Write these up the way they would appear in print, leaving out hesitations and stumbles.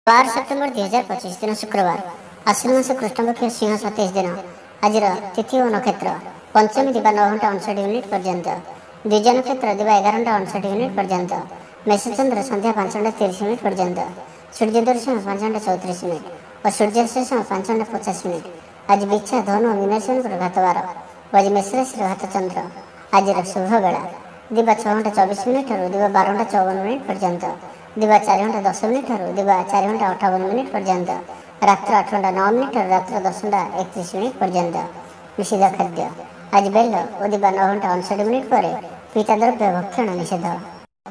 12 September 2025 दिन शुक्रवार आश्विन मास कृष्णपक्ष सिंह 27 दिन आज तिथि और नक्षत्र पंचमी दिवा 9 घंटा 59 मिनिट पर्यंत द्विज नक्षत्र दिवा 11 घंटा 59 मिनिट पर्यंत मेषचंद्र संध्या 5 घंटा 30 मिनिट पर्यंत सूर्य दर्शन 5 घंटा 34 मिनिट और सूर्यास्त 5 घंटा 50 मिनिट। आज बिच्छा धनु मीनराशि घातवार आज मेष राशि घात चंद्र। आज शुभ बेला दिवा 6 घंटा 24 मिनिट और दिवा 12 घंटा 54 मिनिट पर्यंत दिवा 4 घंटा 10 मिनिट और दिवा 4 घंटा 58 मिनिट पर्यंत रात्र 8 घंटा 9 मिनिट और रात्र 10 घंटा 31 मिनिट पर्यंत। निषेध खाद्य आज बेल और दिवा 9 घंटा 59 मिनिट पर पीता द्रव्य भक्षण निषेध।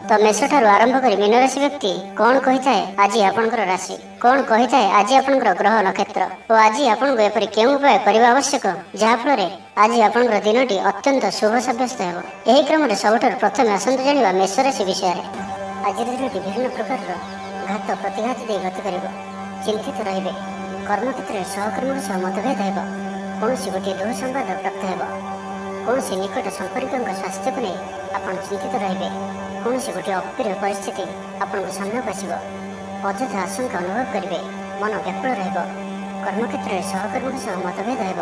तो मेष ठारू आरंभ कर मीन राशि व्यक्ति कौन कही थाए आज आपनकर राशि कौन कही थाए आज आपनकर ग्रह नक्षत्र और आज आपनको एपरि केउं उपाय करबा आवश्यक जहा फल आज आपनकर दिनटी अत्यंत शुभ साब्यस्त हेबो। एही क्रम रे सबठारु प्रथमे आसंतु जानिबा मेष राशि विषय। आज दिनटी विभिन्न प्रकार घात प्रतिघात दे गति कर चिंतित रहिबे। कर्मक्षेत्र में सहकर्मी सह मतभेद हेब। कौन गोटे दुःसंवाद प्राप्त हेब। कौन निकट संपर्कों स्वास्थ्य को नहीं आपन चिंतित रहिबे। कौन गोटे अप्रिय परिस्थिति आपन सामना को आसिब। अଯଥା आशंका अनुभव करेंगे। मन व्याकुल रहिब। कर्मक्षेत्र में सहकर्मी सह मतभेद हेब।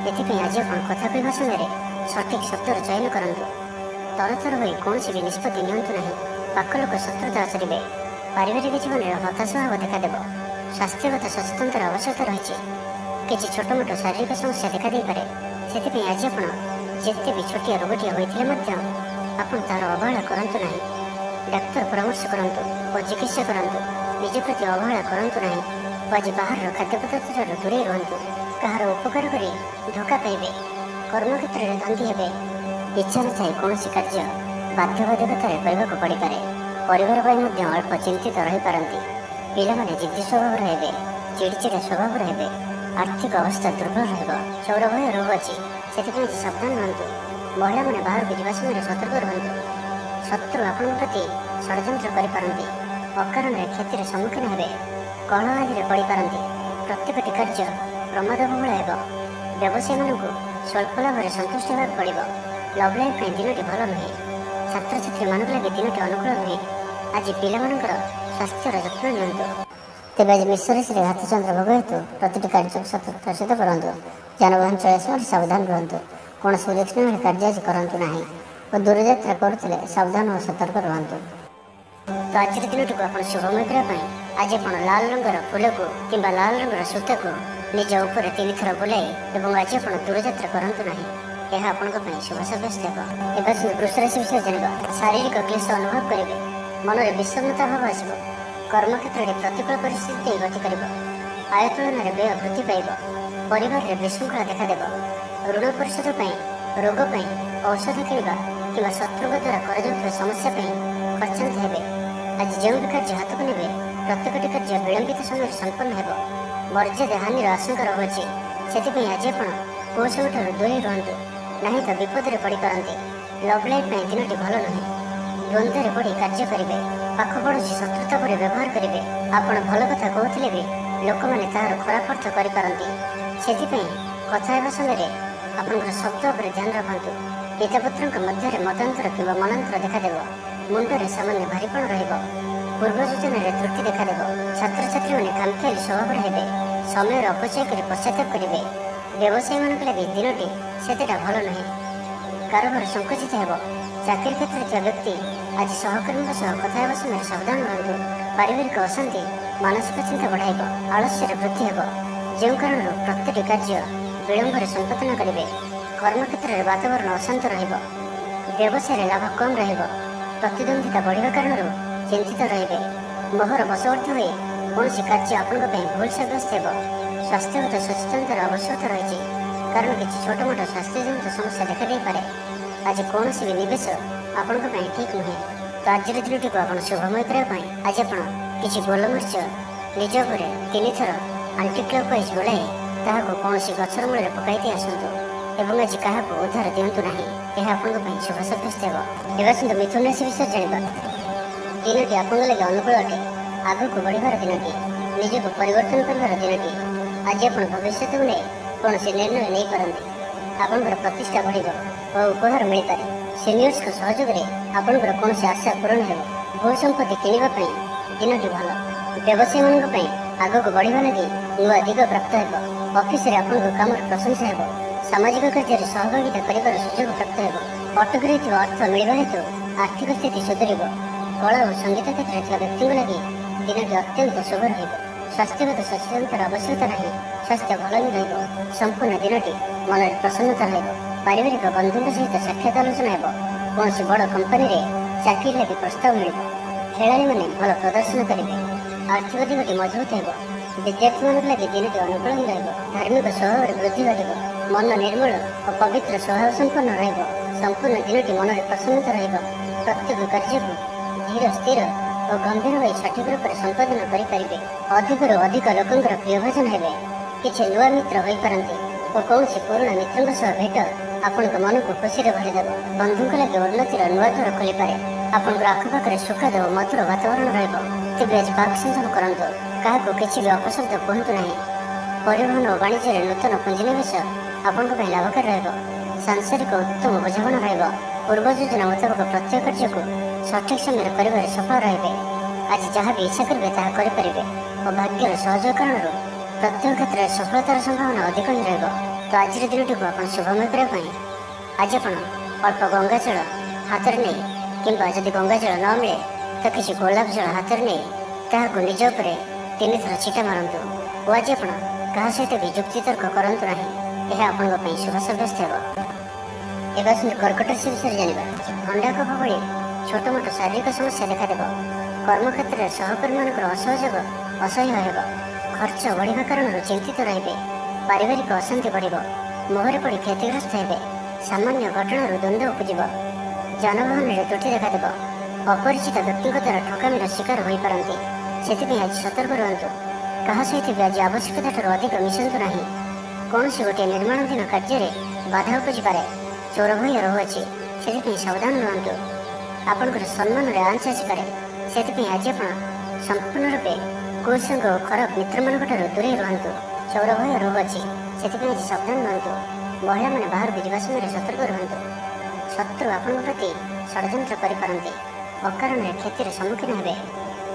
एथिपाई आज आप कथा कहवा समय सठिक शब्दर चयन करंतु। तरतर होई कौन भी निष्पत्ति नियंतु नहीं। पाख लोक शत्रुता आचरिबे। पारिवारिक जीवन में हताशा भाव देखादेव। स्वास्थ्यगत सचेतनतार आवश्यकता रही। किसी छोट मोट शारीरिक समस्या देखा दे पारे। से आज आप जिते भी छोटिया रोगटिया होते आपन तार अवहेला करंतु नहीं। डाक्तर परामर्श करंतु और चिकित्सा करंतु। निज प्रति अवहेला करंतु नहीं। आज बाहर खाद्य पदार्थ दूरे रुहतु। कहार उपकार कर धोखा पाइबे। कर्मक्षेत्र में धंदी हेबे। इच्छा न थाई कौन कार्य बाध्यबाधकतार करने को पड़ पारे। परिवार पर अल्प चिंतित रही पारती। पिलाने जिद्दी स्वभाव रहे। चिड़चिड़ा स्वभाव रहे। आर्थिक अवस्था दुर्बल रहा। सौरभय रोग अच्छी से सावधान रुहतु। महिला मैंने बाहर को जावा समय सतर्क रुहतु। शत्रु आपण प्रति षड्यंत्र करपारती। अकारण क्षतिर सम्मुखीन हे। कलह आदि पड़ पारती। प्रत्येकटी कार्य प्रमादबहुल हो। व्यवसायी मानक स्वल्प लाभ सन्तुष्ट होगा पड़ो। लव लाइफ में दिनटी भल नुहे। छात्र छात्री मान लगे दिनटी अनुकूल नुहे। आज पिलामानकर स्वास्थ्यर जत्न नियंतु। तेज आज मेष राशि घात चंद्र भोग हेतु प्रति कार्य सतर्कतार सहित करूँ। जानवाहन चलवा समय सावधान रुहतु। कौन उद्देश्य कार्य आज करूँ ना और दूरयात्रा करुले सावधान और सतर्क रुहतु। तो आज दिन को आप शुभमय करने आज आप लाल रंगर फूल को कि लाल रंगर सूता को निज उपर 3 थर बुलाई और आज आप दूरयात्रा करूँ ना यह आपण शुभ साब्यस्त हो। वृष राशि विषय जाना शारीरिक क्लेश अनुभव करेंगे। मन में विषमता भाव आस। कर्मक्षेत्र में प्रतिकूल परिस्थिति गति कर। आय तुलन में व्यय वृद्धि पाइब। परिवार में विशृंखला देखादेव। ऋण परिशोध रोग औषध किणवा कि शत्रु द्वारा कर समस्या खर्चांत हे। आज जो भी कार्य हाथ को ने प्रत्येकटी कार्य विलंबित समय संपन्न हो। मर्यादा हानि आशंका रही से आज आप कौ सब दूरे रुहतु नहीं तो विपद में पड़ पारती। लव लाइफ में दिनटी भल नुहे। द्वंद्व पड़ कार्य करेंगे। पाख पड़ोशी शत्रुता पर व्यवहार करेंगे। आपड़ भल कथा कहते भी लोक मैंने तार खराब अर्थ करपारती। से कथा समय आपंकर शब्द पर ध्यान रखु। पितापुत्र मध्य मतांतर कि मनांतर देखादेव। मुंडे सामान्य भारीपण रहा। पूर्व योजन त्रुटि देखादेव। छात्र छात्री मैंने कामखियाली स्वभाव रहे। समय अपचय कर पश्चाताप करेंगे। व्यवसायी मान लगे दिनटी से भल नुहे। कारोबार संकुचित हो। चाकरी क्षेत्र में व्यक्ति आज सहकर्मी सह कथा समय सावधान रुहतु। पारिवारिक अशांति मानसिक चिंता बढ़ाइब। आलस्य वृद्धि हो। जो कारण प्रत्येक कार्य विलंब संपादन करेंगे। कर्मक्षेत्र में वातावरण अशांत रहा। व्यवसाय लाभ कम रहा। प्रतिद्वंदिता बढ़ा कारण चिंतित रहे। मोहर बशवर्ती हुए कौन कार्य आपण भूल साब्यस्त हो। स्वास्थ्यगत सचेतनतार आवश्यकता रही कारण किसी छोट मोट स्वास्थ्यजनित समस्या देखा दे पारे। आज कौन भी निवेश आपण ठीक नुहे। तो आज दिन को आप शुभमय करने आज आप किसी गोलमरीच निज उपर 3 थर आंटी क्लॉकवाइज बुलाई ताको कौन गचर मूल पकई आसतु और आज क्या उद्धार दिंतु ना यह आपंप शुभ साब्यस्त हो। मिथुन राशि विषय जाना दिनटी आप लगे अनुकूल अटे। आगक बढ़ार दिनटी निज को परिवर्तन कर दिनटी आज आप भविष्य को नहीं कौन निर्णय नहीं पारती। आपंकर प्रतिष्ठा बढ़ और उपहार मिल पारे। सीनियर्स सहयोग में आपंकर कौन आशा पूरण हो। भू संपत्ति किणवाई दिनटी भल। ବ୍ୟବସାୟୀମାନଙ୍କ ପାଇଁ ଆଗକୁ ବଢ଼ିବା ଲାଗି ନୂଆ ଦିଗ ପ୍ରାପ୍ତ ହେବ। ଅଫିସରେ ଆପଣଙ୍କ କାମର ପ୍ରଶଂସା ହେବ। ସାମାଜିକ କାର୍ଯ୍ୟରେ ସହଭାଗିତା କରିବାର ସୁଯୋଗ ପ୍ରାପ୍ତ ହେବ। ଅଟକି ରହିଥିବା ଅର୍ଥ ମିଳିବା ହେତୁ ଆର୍ଥିକ ସ୍ଥିତି ସୁଧୁରିବ। କଳା ଓ ସଙ୍ଗୀତ କ୍ଷେତ୍ରରେ ଥିବା ବ୍ୟକ୍ତିଙ୍କ ଲାଗି ଦିନଟି ଅତ୍ୟନ୍ତ ଶୁଭ ରହିବ। ସ୍ୱାସ୍ଥ୍ୟଗତ ସଚେତନତାର ଆବଶ୍ୟକତା ନାହିଁ। ସ୍ୱାସ୍ଥ୍ୟ ଭଲ ହିଁ ରହିବ। ସମ୍ପୂର୍ଣ୍ଣ ଦିନଟି ମନରେ ପ୍ରସନ୍ନତା ରହିବ। ପାରିବାରିକ ବନ୍ଧୁଙ୍କ ସହିତ ସାକ୍ଷାତ ଆଲୋଚନା ହେବ। କୌଣସି ବଡ଼ କମ୍ପାନୀରେ ଚାକିରି ଲାଗି ପ୍ରସ୍ତାବ ମିଳିବ। ଖେଳାଳିମାନେ ଭଲ ପ୍ରଦର୍ଶନ କରିବେ। ଆର୍ଥିକ ଦିଗଟି ମଜବୁତ ହେବ। ବିଦ୍ୟାର୍ଥୀମାନଙ୍କ ଲାଗି ଦିନଟି ଅନୁକୂଳ ହିଁ ରହିବ। ଧାର୍ମିକ ସ୍ୱଭାବରେ ବୃଦ୍ଧି ଘଟିବ। ମନ ନିର୍ମଳ ଓ ପବିତ୍ର ସ୍ୱଭାବ ସମ୍ପନ୍ନ ରହିବ। ସମ୍ପୂର୍ଣ୍ଣ ଦିନଟି ମନରେ ପ୍ରସନ୍ନତା ରହିବ। ପ୍ରତ୍ୟେକ କାର୍ଯ୍ୟକୁ ଧୀର ସ୍ଥିର ଓ ଗମ୍ଭୀର ହୋଇ ସଠିକ ରୂପରେ ସମ୍ପାଦନ କରିପାରିବେ। ଅଧିକରୁ ଅଧିକ ଲୋକଙ୍କର ପ୍ରିୟଭାଜନ ହେବେ। କିଛି ନୂଆ ମିତ୍ର ହୋଇପାରନ୍ତି ଓ କୌଣସି ପୁରୁଣା ମିତ୍ରଙ୍କ ସହ ଭେଟ ଆପଣଙ୍କ ମନକୁ ଖୁସିରେ ଭରିଦେବ। ବନ୍ଧୁଙ୍କ ଲାଗି ଉନ୍ନତିର ନୂଆ ଦ୍ୱାର ଖୋଲିପାରେ। ଆପଣଙ୍କର ଆଖପାଖରେ ସୁଖଦ ଓ ମଧୁର ବାତାବରଣ ରହିବ। ତେବେ ଆଜି ବାକ୍ ସଂଯମ କରନ୍ତୁ। କାହାକୁ କିଛି ବି ଅପଶବ୍ଦ କୁହନ୍ତୁ ନାହିଁ। ପରିବହନ ଓ ବାଣିଜ୍ୟରେ ନୂତନ ପୁଞ୍ଜିନିବେଶ ଆପଣଙ୍କ ପାଇଁ ଲାଭକାରୀ ରହିବ। ସାଂସାରିକ ଉତ୍ତମ ବୁଝାମଣା ରହିବ। ପୂର୍ବ ଯୋଜନା ମୁତାବକ ପ୍ରତ୍ୟେକ କାର୍ଯ୍ୟକୁ ସଠିକ ସମୟରେ କରିବାରେ ସଫଳ ରହିବେ। ଆଜି ଯାହା ବି ଇଚ୍ଛା କରିବେ ତାହା କରିପାରିବେ ଓ ଭାଗ୍ୟର ସହଯୋଗ କାରଣରୁ ପ୍ରତ୍ୟେକ କ୍ଷେତ୍ରରେ ସଫଳତାର ସମ୍ଭାବନା ଅଧିକ ହିଁ ରହିବ। ତ ଆଜିର ଦିନଟିକୁ ଆପଣ ଶୁଭମୟ କରିବା ପାଇଁ ଆଜି ଆପଣ ଅଳ୍ପ ଗଙ୍ଗା ଜଳ ହାତରେ ନେଇ କିମ୍ବା ଯଦି ଗଙ୍ଗା ଜଳ ନ ମିଳେ ତ କିଛି ଗୋଲାପ ଜଳ ହାତରେ ନେଇ ତାହାକୁ ନିଜ ଉପରେ 3 ଥର ଛିଟା ମାରନ୍ତୁ ଓ ଆଜି ଆପଣ କାହା ସହିତ ବି ଯୁକ୍ତିତର୍କ କରନ୍ତୁ ନାହିଁ। ଏହା ଆପଣଙ୍କ ପାଇଁ ଶୁଭ ସାବ୍ୟସ୍ତ ହେବ। ଏବେ ଆସନ୍ତୁ କର୍କଟ ରାଶି ବିଷୟରେ ଜାଣିବା। ଥଣ୍ଡା କଫ ଭଳି ଛୋଟ ମୋଟ ଶାରୀରିକ ସମସ୍ୟା ଦେଖାଦେବ। କର୍ମକ୍ଷେତ୍ରରେ ସହକର୍ମୀମାନଙ୍କର ଅସହଯୋଗ ଅସହ୍ୟ ହେବ। ଖର୍ଚ୍ଚ ବଢ଼ିବା କାରଣରୁ ଚିନ୍ତିତ ରହିବେ। ପାରିବାରିକ ଅଶାନ୍ତି ବଢ଼ିବ। ମୋହରେ ପଡ଼ି କ୍ଷତିଗ୍ରସ୍ତ ହେବେ। ସାମାନ୍ୟ ଘଟଣାରୁ ଦ୍ୱନ୍ଦ୍ୱ ଉପୁଜିବ। ଯାନବାହନରେ ତ୍ରୁଟି ଦେଖାଦେବ। ଅପରିଚିତ ବ୍ୟକ୍ତିଙ୍କ ଦ୍ୱାରା ଠକାମିର ଶିକାର ହୋଇପାରନ୍ତି। ସେଥିପାଇଁ ଆଜି ସତର୍କ ରୁହନ୍ତୁ। କାହା ସହିତ ବି ଆଜି ଆବଶ୍ୟକତାଠାରୁ ଅଧିକ ମିଶନ୍ତୁ ନାହିଁ। କୌଣସି ଗୋଟିଏ ନିର୍ମାଣାଧୀନ କାର୍ଯ୍ୟରେ ବାଧା ଉପୁଜିପାରେ। ଚୋର ଭୟ ରହୁଅଛି। ସେଥିପାଇଁ ସାବଧାନ ରୁହନ୍ତୁ। ଆପଣଙ୍କର ସମ୍ମାନରେ ଆଞ୍ଚ ଆସିପାରେ। ସେଥିପାଇଁ ଆଜି ଆପଣ ସମ୍ପୂର୍ଣ୍ଣ ରୂପେ କୁସଙ୍ଗ ଓ ଖରାପ ମିତ୍ରମାନଙ୍କଠାରୁ ଦୂରେଇ ରୁହନ୍ତୁ। ଚୋର ଭୟ ରହୁଅଛି। ସେଥିପାଇଁ ଆଜି ସାବଧାନ ରୁହନ୍ତୁ। ମହିଳାମାନେ ବାହାରକୁ ଯିବା ସମୟରେ ସତର୍କ ରୁହନ୍ତୁ। ଶତ୍ରୁ ଆପଣଙ୍କ ପ୍ରତି ଷଡ଼ଯନ୍ତ୍ର କରିପାରନ୍ତି। ଅକାରଣରେ କ୍ଷତିର ସମ୍ମୁଖୀନ ହେବେ।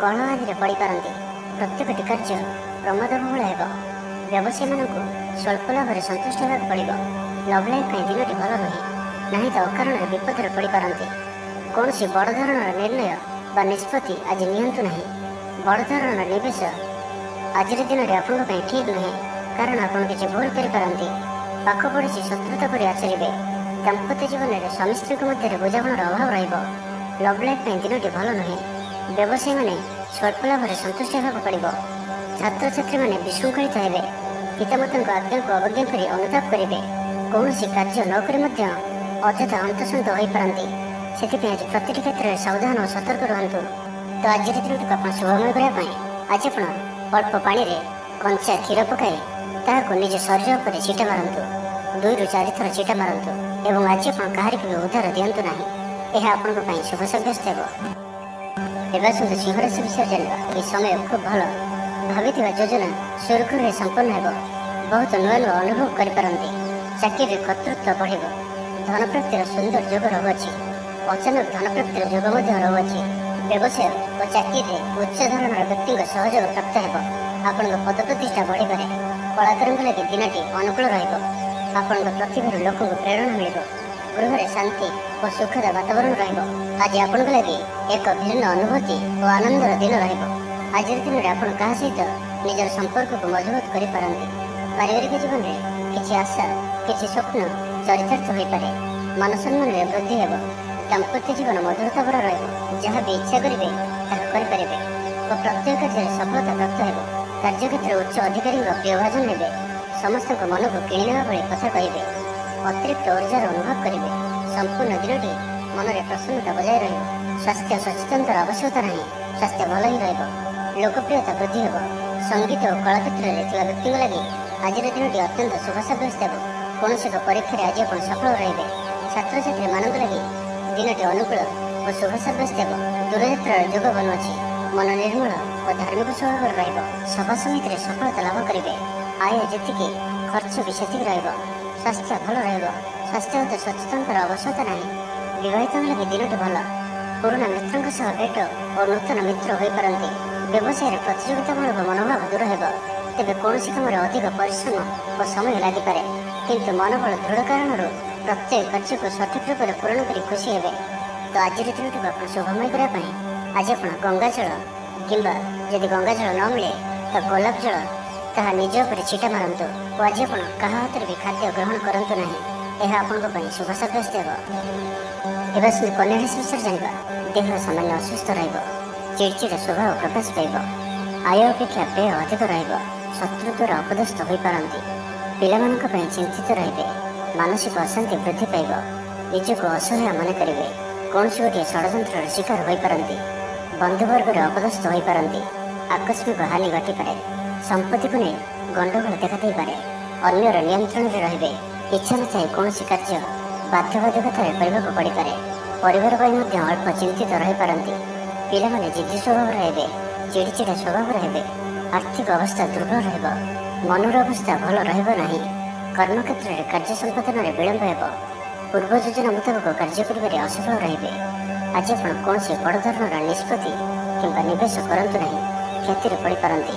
କଳହ ଆଦିରେ ପଡ଼ିପାରନ୍ତି। ପ୍ରତ୍ୟେକଟି କାର୍ଯ୍ୟ ପ୍ରମାଦବହୁଳ ହେବ। ବ୍ୟବସାୟୀମାନଙ୍କୁ ସ୍ୱଳ୍ପ ଲାଭରେ ସନ୍ତୁଷ୍ଟ ହେବାକୁ ପଡ଼ିବ। ଲଭ୍ ଲାଇଫ୍ ପାଇଁ ଦିନଟି ଭଲ ନୁହେଁ। ନାହିଁ ତ ଅକାରଣରେ ବିପଦରେ ପଡ଼ିପାରନ୍ତି। କୌଣସି ବଡ଼ ଧରଣର ନିର୍ଣ୍ଣୟ ବା ନିଷ୍ପତ୍ତି ଆଜି ନିଅନ୍ତୁ ନାହିଁ। ବଡ଼ ଧରଣର ନିବେଶ ଆଜିର ଦିନରେ ଆପଣଙ୍କ ପାଇଁ ଠିକ୍ ନୁହେଁ। କାରଣ ଆପଣ କିଛି ଭୁଲ କରିପାରନ୍ତି। ପାଖ ପଡ଼ୋଶୀ ଶତ୍ରୁତା ପରି ଆଚରିବେ। ଦାମ୍ପତ୍ୟ ଜୀବନରେ ସ୍ୱାମୀ ସ୍ତ୍ରୀଙ୍କ ମଧ୍ୟରେ ବୁଝାମଣାର ଅଭାବ ରହିବ। ଲଭ୍ ଲାଇଫ୍ ପାଇଁ ଦିନଟି ଭଲ ନୁହେଁ। ବ୍ୟବସାୟୀମାନେ ସ୍ୱଳ୍ପ ଲାଭରେ ସନ୍ତୁଷ୍ଟ ହେବାକୁ ପଡ଼ିବ। ଛାତ୍ରଛାତ୍ରୀମାନେ ବିଶୃଙ୍ଖଳିତ ହେବେ। ପିତାମାତାଙ୍କ ଆଜ୍ଞାକୁ ଅବଜ୍ଞା କରି ଅନୁତାପ କରିବେ। କୌଣସି କାର୍ଯ୍ୟ ନ କରି ମଧ୍ୟ ଅଯଥା ହନ୍ତସନ୍ତ ହୋଇପାରନ୍ତି। ସେଥିପାଇଁ ଆଜି ପ୍ରତିଟି କ୍ଷେତ୍ରରେ ସାବଧାନ ଓ ସତର୍କ ରୁହନ୍ତୁ। ତ ଆଜିର ଦିନଟିକୁ ଆପଣ ଶୁଭମୟ କରିବା ପାଇଁ ଆଜି ଆପଣ ଅଳ୍ପ ପାଣିରେ କଞ୍ଚା କ୍ଷୀର ପକାଇ ତାହାକୁ ନିଜ ଶରୀର ଉପରେ ଛିଟା ମାରନ୍ତୁ। 2ରୁ 4 ଥର ଛିଟା ମାରନ୍ତୁ ଏବଂ ଆଜି ଆପଣ କାହାରିକୁ ବି ଉଦ୍ଧାର ଦିଅନ୍ତୁ ନାହିଁ। ଏହା ଆପଣଙ୍କ ପାଇଁ ଶୁଭ ସାବ୍ୟସ୍ତ ହେବ। ଏବେ ଆସନ୍ତୁ ସିଂହ ରାଶି ବିଷୟରେ ଜାଣିବା। ଏହି ସମୟ ଖୁବ୍ ଭଲ। ଭାବିଥିବା ଯୋଜନା ସୁରୁଖୁରୁରେ ସମ୍ପନ୍ନ ହେବ। ବହୁତ ନୂଆ ନୂଆ ଅନୁଭବ କରିପାରନ୍ତି। ଚାକିରିରେ କର୍ତ୍ତୃତ୍ୱ ବଢ଼ିବ। ଧନପ୍ରାପ୍ତିର ସୁନ୍ଦର ଯୋଗ ରହୁଅଛି। ଅଚାନକ ଧନପ୍ରାପ୍ତିର ଯୋଗ ମଧ୍ୟ ରହୁଅଛି। ବ୍ୟବସାୟ ଓ ଚାକିରିରେ ଉଚ୍ଚ ଧରଣର ବ୍ୟକ୍ତିଙ୍କ ସହଯୋଗ ପ୍ରାପ୍ତ ହେବ। ଆପଣଙ୍କ ପଦ ପ୍ରତିଷ୍ଠା ବଢ଼ିପାରେ। କଳାକାରଙ୍କ ଲାଗି ଦିନଟି ଅନୁକୂଳ ରହିବ। ଆପଣଙ୍କ ପ୍ରତିଭାରୁ ଲୋକଙ୍କୁ ପ୍ରେରଣା ମିଳିବ। ଗୃହରେ ଶାନ୍ତି ଓ ସୁଖଦ ବାତାବରଣ ରହିବ। ଆଜି ଆପଣଙ୍କ ଲାଗି ଏକ ଭିନ୍ନ ଅନୁଭୂତି ଓ ଆନନ୍ଦର ଦିନ ରହିବ। ଆଜିର ଦିନରେ ଆପଣ କାହା ସହିତ ନିଜର ସମ୍ପର୍କକୁ ମଜବୁତ କରିପାରନ୍ତି। ପାରିବାରିକ ଜୀବନରେ କିଛି ଆଶା କିଛି ସ୍ୱପ୍ନ ଚରିତାର୍ଥ ହୋଇପାରେ। ମାନସମ୍ମାନରେ ବୃଦ୍ଧି ହେବ। ଦାମ୍ପତ୍ୟ ଜୀବନ ମଧୁରତାଭର ରହିବ। ଯାହା ବି ଇଚ୍ଛା କରିବେ ତାହା କରିପାରିବେ ଓ ପ୍ରତ୍ୟେକ କାର୍ଯ୍ୟରେ ସଫଳତା ପ୍ରାପ୍ତ ହେବ। କାର୍ଯ୍ୟକ୍ଷେତ୍ରରେ ଉଚ୍ଚ ଅଧିକାରୀଙ୍କ ପ୍ରିୟଭାଜନ ହେବେ। ସମସ୍ତଙ୍କ ମନକୁ କିଣିନେବା ଭଳି କଥା କହିବେ। ଅତିରିକ୍ତ ଉର୍ଜାର ଅନୁଭବ କରିବେ। ସମ୍ପୂର୍ଣ୍ଣ ଦିନଟି ମନରେ ପ୍ରସନ୍ନତା ବଜାୟ ରହିବ। ସ୍ୱାସ୍ଥ୍ୟ ସଚେତନତାର ଆବଶ୍ୟକତା ନାହିଁ। ସ୍ୱାସ୍ଥ୍ୟ ଭଲ ହିଁ ରହିବ। ଲୋକପ୍ରିୟତା ବୃଦ୍ଧି ହେବ। ସଙ୍ଗୀତ ଓ କଳା କ୍ଷେତ୍ରରେ ଥିବା ବ୍ୟକ୍ତିଙ୍କ ଲାଗି ଆଜିର ଦିନଟି ଅତ୍ୟନ୍ତ ଶୁଭ ସାବ୍ୟସ୍ତ ହେବ। କୌଣସି ଏକ ପରୀକ୍ଷାରେ ଆଜି ଆପଣ ସଫଳ ରହିବେ। ଛାତ୍ରଛାତ୍ରୀମାନଙ୍କ ଲାଗି ଦିନଟି ଅନୁକୂଳ ଓ ଶୁଭ ସାବ୍ୟସ୍ତ ହେବ। ଦୂରଯାତ୍ରାର ଯୋଗ ବନୁଅଛି। ମନ ନିର୍ମଳ ଓ ଧାର୍ମିକ ସ୍ୱଭାବରେ ରହିବ। ସଭା ସମିତିରେ ସଫଳତା ଲାଭ କରିବେ। ଆୟ ଯେତିକି ଖର୍ଚ୍ଚ ବି ସେତିକି ରହିବ। ସ୍ୱାସ୍ଥ୍ୟ ଭଲ ରହିବ। ସ୍ୱାସ୍ଥ୍ୟଗତ ସଚେତନତାର ଆବଶ୍ୟକତା ନାହିଁ। ବିବାହିତଙ୍କ ଲାଗି ଦିନଟି ଭଲ। ପୁରୁଣା ମିତ୍ରଙ୍କ ସହ ଭେଟ ଓ ନୂତନ ମିତ୍ର ହୋଇପାରନ୍ତି। ବ୍ୟବସାୟରେ ପ୍ରତିଯୋଗିତାମୂଳକ ମନୋଭାବ ଦୂର ହେବ। ତେବେ କୌଣସି କାମରେ ଅଧିକ ପରିଶ୍ରମ ଓ ସମୟ ଲାଗିପାରେ, କିନ୍ତୁ ମନୋବଳ ଦୃଢ଼ କାରଣରୁ ପ୍ରତ୍ୟେକ କାର୍ଯ୍ୟକୁ ସଠିକ୍ ରୂପରେ ପୂରଣ କରି ଖୁସି ହେବେ। ତ ଆଜିର ଦିନଟିକୁ ଆପଣ ଶୁଭମୟ କରିବା ପାଇଁ ଆଜି ଆପଣ ଗଙ୍ଗାଜଳ କିମ୍ବା ଯଦି ଗଙ୍ଗାଜଳ ନ ମିଳେ ତ ଗୋଲାପ ଜଳ ତାହା ନିଜ ଉପରେ ଛିଟା ମାରନ୍ତୁ ଓ ଆଜି ଆପଣ କାହା ହାତରେ ବି ଖାଦ୍ୟ ଗ୍ରହଣ କରନ୍ତୁ ନାହିଁ। ଏହା ଆପଣଙ୍କ ପାଇଁ ଶୁଭ ସାବ୍ୟସ୍ତ ହେବ। ଏବେ ଆସନ୍ତୁ କନ୍ୟା ରାଶି ବିଷୟରେ ଜାଣିବା। ଦେହ ସାମାନ୍ୟ ଅସୁସ୍ଥ ରହିବ, ଚିଡ଼ଚିଡ଼ା ସ୍ୱଭାବ ପ୍ରକାଶ ପାଇବ, ଆୟ ଅପେକ୍ଷା ବ୍ୟୟ ଅଧିକ ରହିବ, ଶତ୍ରୁ ଦ୍ୱାରା ଅପଦସ୍ଥ ହୋଇପାରନ୍ତି, ପିଲାମାନଙ୍କ ପାଇଁ ଚିନ୍ତିତ ରହିବେ, ମାନସିକ ଅଶାନ୍ତି ବୃଦ୍ଧି ପାଇବ, ନିଜକୁ ଅସହାୟ ମନେ କରିବେ, କୌଣସି ଗୋଟିଏ ଷଡ଼ଯନ୍ତ୍ରର ଶିକାର ହୋଇପାରନ୍ତି, ବନ୍ଧୁବର୍ଗରେ ଅପଦସ୍ଥ ହୋଇପାରନ୍ତି, ଆକସ୍ମିକ ହାନି ଘଟିପାରେ, ସମ୍ପତ୍ତିକୁ ନେଇ ଗଣ୍ଡଗୋଳ ଦେଖାଦେଇପାରେ, ଅନ୍ୟର ନିୟନ୍ତ୍ରଣରେ ରହିବେ, ଇଚ୍ଛା ନଥାଇ କୌଣସି କାର୍ଯ୍ୟ ବାଧ୍ୟବାଧକତାରେ କରିବାକୁ ପଡ଼ିପାରେ, ପରିବାର ପାଇଁ ମଧ୍ୟ ଅଳ୍ପ ଚିନ୍ତିତ ରହିପାରନ୍ତି, ପିଲାମାନେ ଜିଦ୍ଦି ସ୍ୱଭାବର ହେବେ, ଚିଡ଼ିଚିଡ଼ା ସ୍ୱଭାବର ହେବେ, ଆର୍ଥିକ ଅବସ୍ଥା ଦୁର୍ବଳ ରହିବ, ମନର ଅବସ୍ଥା ଭଲ ରହିବ ନାହିଁ, କର୍ମକ୍ଷେତ୍ରରେ କାର୍ଯ୍ୟ ସମ୍ପାଦନରେ ବିଳମ୍ବ ହେବ, ପୂର୍ବ ଯୋଜନା ମୁତାବକ କାର୍ଯ୍ୟ କରିବାରେ ଅସଫଳ ରହିବେ। ଆଜି ଆପଣ କୌଣସି ବଡ଼ ଧରଣର ନିଷ୍ପତ୍ତି କିମ୍ବା ନିବେଶ କରନ୍ତୁ ନାହିଁ, କ୍ଷତିରେ ପଡ଼ିପାରନ୍ତି।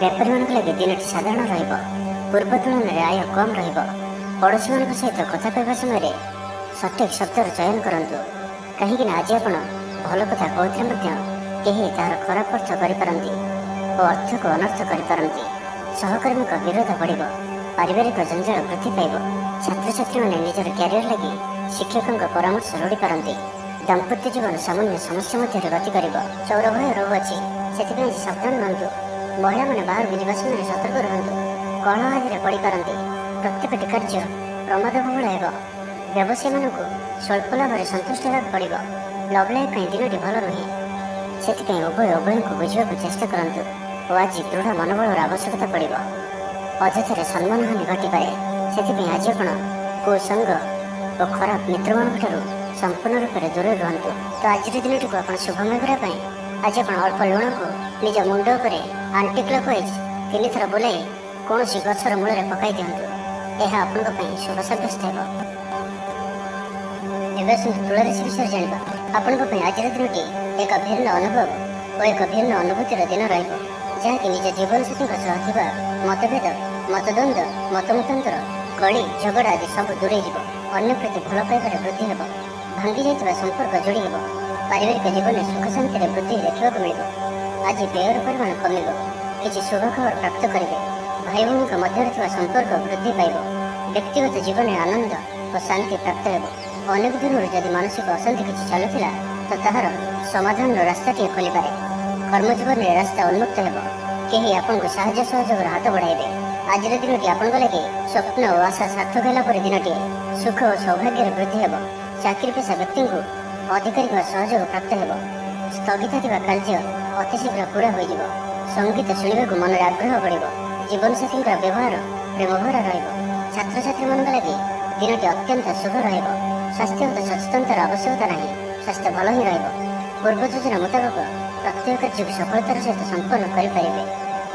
ବେପାରୀମାନଙ୍କ ଲାଗି ଦିନଟି ସାଧାରଣ ରହିବ, ପୂର୍ବ ତୁଳନାରେ ଆୟ କମ୍ ରହିବ, ପଡ଼ୋଶୀମାନଙ୍କ ସହିତ କଥା କହିବା ସମୟରେ ସଠିକ୍ ଶବ୍ଦର ଚୟନ କରନ୍ତୁ, କାହିଁକିନା ଆଜି ଆପଣ ଭଲ କଥା କହୁଥିଲେ ମଧ୍ୟ କେହି ତାହାର ଖରାପ ଅର୍ଥ କରିପାରନ୍ତି ଓ ଅର୍ଥକୁ ଅନର୍ଥ କରିପାରନ୍ତି। ସହକର୍ମୀଙ୍କ ବିରୋଧ ବଢ଼ିବ, ପାରିବାରିକ ଜଞ୍ଜାଳ ବୃଦ୍ଧି ପାଇବ, ଛାତ୍ରଛାତ୍ରୀମାନେ ନିଜର କ୍ୟାରିୟର ଲାଗି ଶିକ୍ଷକଙ୍କ ପରାମର୍ଶ ଲୋଡ଼ିପାରନ୍ତି, ଦାମ୍ପତ୍ୟ ଜୀବନ ସାମାନ୍ୟ ସମସ୍ୟା ମଧ୍ୟରେ ଗତି କରିବ, ଚୌରଭୟ ରହୁଅଛି, ସେଥିପାଇଁ ଆଜି ସାବଧାନ ରୁହନ୍ତୁ। ମହିଳାମାନେ ବାହାରକୁ ଯିବା ସମୟରେ ସତର୍କ ରୁହନ୍ତୁ, କଳହ ଆଦିରେ ପଡ଼ିପାରନ୍ତି, ପ୍ରତ୍ୟେକଟି କାର୍ଯ୍ୟ ପ୍ରମାଦବହୁଳ ହେବ, ବ୍ୟବସାୟୀମାନଙ୍କୁ ସ୍ୱଳ୍ପ ଲାଭରେ ସନ୍ତୁଷ୍ଟ ହେବାକୁ ପଡ଼ିବ, ଲଭ୍ ଲାଇଫ୍ ପାଇଁ ଦିନଟି ଭଲ ନୁହେଁ, ସେଥିପାଇଁ ଉଭୟଙ୍କୁ ବୁଝିବାକୁ ଚେଷ୍ଟା କରନ୍ତୁ ଓ ଆଜି ଦୃଢ଼ ମନୋବଳର ଆବଶ୍ୟକତା ପଡ଼ିବ। ଅଯଥାରେ ସମ୍ମାନହାନି ଘଟିପାରେ, ସେଥିପାଇଁ ଆଜି ଆପଣ କୁସଙ୍ଗ ଓ ଖରାପ ମିତ୍ରମାନଙ୍କଠାରୁ ସମ୍ପୂର୍ଣ୍ଣ ରୂପରେ ଦୂରରେ ରୁହନ୍ତୁ। ତ ଆଜିର ଦିନଟିକୁ ଆପଣ ଶୁଭମୟ କରିବା ପାଇଁ ଆଜି ଆପଣ ଅଳ୍ପ ଲୁଣକୁ ନିଜ ମୁଣ୍ଡ ଉପରେ ଆଣ୍ଟି କ୍ଲକୱାଇଜ୍ 3 ଥର ବୁଲାଇ କୌଣସି ଗଛର ମୂଳରେ ପକାଇ ଦିଅନ୍ତୁ, ଏହା ଆପଣଙ୍କ ପାଇଁ ଶୁଭ ସାବ୍ୟସ୍ତ ହେବ। ଏବେ ଆସନ୍ତୁ ତୁଳା ରାଶି ବିଷୟରେ ଜାଣିବା। ଆପଣଙ୍କ ପାଇଁ ଆଜିର ଦିନଟି ଏକ ଭିନ୍ନ ଅନୁଭବ ଓ ଏକ ଭିନ୍ନ ଅନୁଭୂତିର ଦିନ ରହିବ, ଯାହାକି ନିଜ ଜୀବନସାଥୀଙ୍କ ସହ ଥିବା ମତଭେଦ, ମତଦ୍ୱନ୍ଦ୍ୱ, ମତମତାନ୍ତର, କଳି ଝଗଡ଼ା ଆଦି ସବୁ ଦୂରେଇଯିବ, ଅନ୍ୟ ପ୍ରତି ଭଲ ପାଇବାରେ ବୃଦ୍ଧି ହେବ, ଭାଙ୍ଗି ଯାଇଥିବା ସମ୍ପର୍କ ଯୋଡ଼ି ହେବ, ପାରିବାରିକ ଜୀବନରେ ସୁଖ ଶାନ୍ତିରେ ବୃଦ୍ଧି ଦେଖିବାକୁ ମିଳିବ। ଆଜି ବ୍ୟୟର ପରିମାଣ କମିବ, କିଛି ଶୁଭ ଖବର ପ୍ରାପ୍ତ କରିବେ, ଭାଇ ଭଉଣୀଙ୍କ ମଧ୍ୟରେ ଥିବା ସମ୍ପର୍କ ବୃଦ୍ଧି ପାଇବ, ବ୍ୟକ୍ତିଗତ ଜୀବନରେ ଆନନ୍ଦ ଓ ଶାନ୍ତି ପ୍ରାପ୍ତ ହେବ। ଅନେକ ଦିନରୁ ଯଦି ମାନସିକ ଅଶାନ୍ତି କିଛି ଚାଲୁଥିଲା ତ ତାହାର ସମାଧାନର ରାସ୍ତାଟିଏ ଖୋଲିପାରେ, କର୍ମଜୀବନରେ ରାସ୍ତା ଉନ୍ମୁକ୍ତ ହେବ, କେହି ଆପଣଙ୍କୁ ସାହାଯ୍ୟ ସହଯୋଗର ହାତ ବଢ଼ାଇବେ। ଆଜିର ଦିନଟି ଆପଣଙ୍କ ଲାଗି ସ୍ୱପ୍ନ ଓ ଆଶା ସାର୍ଥକ ହେଲା ପରି ଦିନଟିଏ, ସୁଖ ଓ ସୌଭାଗ୍ୟର ବୃଦ୍ଧି ହେବ, ଚାକିରି ପେଶା ବ୍ୟକ୍ତିଙ୍କୁ ଅଧିକାରୀଙ୍କ ସହଯୋଗ ପ୍ରାପ୍ତ ହେବ, ସ୍ଥଗିତ ଥିବା କାର୍ଯ୍ୟ ଅତି ଶୀଘ୍ର ପୂରା ହୋଇଯିବ, ସଙ୍ଗୀତ ଶୁଣିବାକୁ ମନରେ ଆଗ୍ରହ ବଢ଼ିବ, ଜୀବନସାଥୀଙ୍କର ବ୍ୟବହାର ପ୍ରେମଭରା ରହିବ, ଛାତ୍ରଛାତ୍ରୀମାନଙ୍କ ଲାଗି ଦିନଟି ଅତ୍ୟନ୍ତ ଶୁଭ ରହିବ, ସ୍ୱାସ୍ଥ୍ୟଗତ ସଚେତନତାର ଆବଶ୍ୟକତା ନାହିଁ, ସ୍ୱାସ୍ଥ୍ୟ ଭଲ ହିଁ ରହିବ, ପୂର୍ବ ଯୋଜନା ମୁତାବକ ପ୍ରତ୍ୟେକ କାର୍ଯ୍ୟକୁ ସଫଳତାର ସହିତ ସମ୍ପନ୍ନ କରିପାରିବେ,